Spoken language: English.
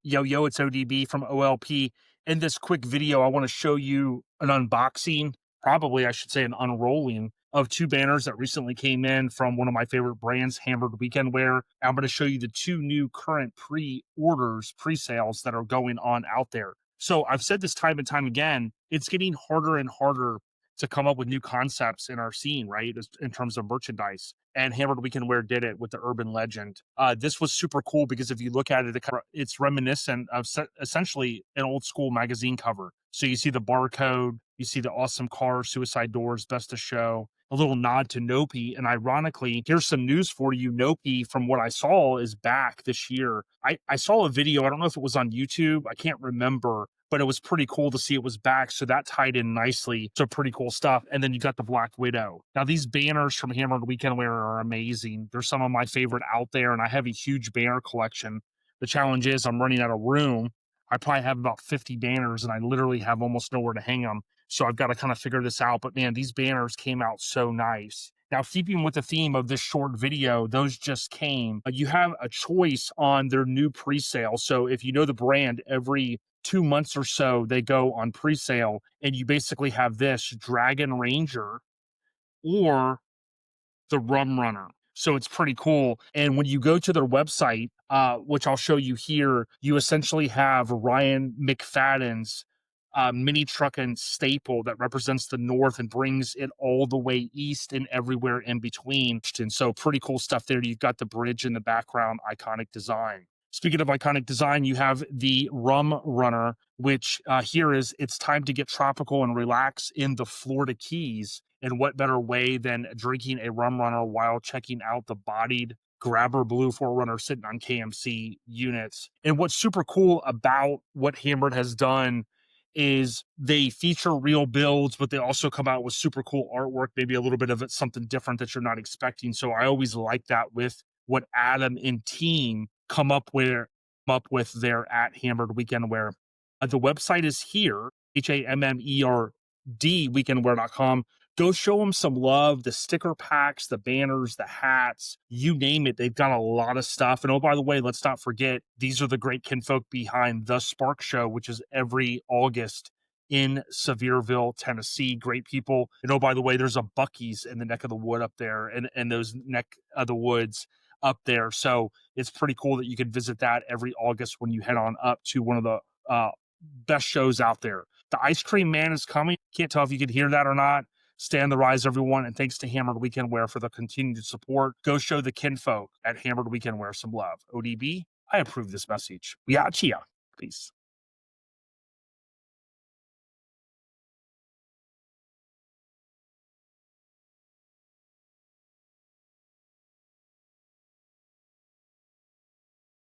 Yo, it's ODB from OLP. In this quick video, I want to show you an unboxing, probably I should say an unrolling of two banners that recently came in from one of my favorite brands, Hammered Weekend Wear. I'm going to show you the two new current pre-orders, pre-sales that are going on out there. So I've said this time and time again, it's getting harder and harder to come up with new concepts in our scene, right? In terms of merchandise. And Hammered Weekend Wear did it with the Urban Legend. This was super cool because if you look at it, it's reminiscent of essentially an old school magazine cover. So you see the barcode, you see the awesome car, Suicide Doors, Best of Show, a little nod to Nopi. And ironically, here's some news for you. Nopi, from what I saw, is back this year. I saw a video, I don't know if it was on YouTube, I can't remember, but it was pretty cool to see it was back. So that tied in nicely to pretty cool stuff. And then you got the Black Widow. Now, these banners from Hammered Weekend Wear are amazing. They're some of my favorite out there, and I have a huge banner collection. The challenge is I'm running out of room. I probably have about 50 banners, and I literally have almost nowhere to hang them. So I've got to kind of figure this out. But man, these banners came out so nice. Now, keeping with the theme of this short video, those just came. You have a choice on their new pre-sale. So if you know the brand, every 2 months or so, they go on pre-sale, and you basically have this Dragon Ranger or the Rum Runner. So it's pretty cool. And when you go to their website, which I'll show you here, you essentially have Ryan McFadden's mini Truckin staple that represents the North and brings it all the way east and everywhere in between. And so pretty cool stuff there. You've got the bridge in the background, iconic design. Speaking of iconic design, you have the Rum Runner, which here is it's time to get tropical and relax in the Florida Keys. And what better way than drinking a Rum Runner while checking out the bodied grabber blue 4Runner sitting on KMC units. And what's super cool about what Hammered has done is they feature real builds, but they also come out with super cool artwork, maybe a little bit of it, something different that you're not expecting. So I always like that with what Adam and team come up with there at Hammered Weekend Wear. The website is here, HAMMERD weekendwear.com. Go show them some love. The sticker packs, the banners, the hats, you name it. They've got a lot of stuff. And oh, by the way, let's not forget, these are the great kinfolk behind the Spark Show, which is every August in Sevierville, Tennessee. Great people. And oh, by the way, there's a Buc-ee's in the neck of the wood up there, and those neck of the woods up there. So it's pretty cool that you can visit that every August when you head on up to one of the best shows out there. The Ice Cream Man is coming. Can't tell if you could hear that or not. Stay on the rise, everyone, and thanks to Hammered Weekend Wear for the continued support. Go show the kinfolk at Hammered Weekend Wear some love. ODB, I approve this message. We out. Peace.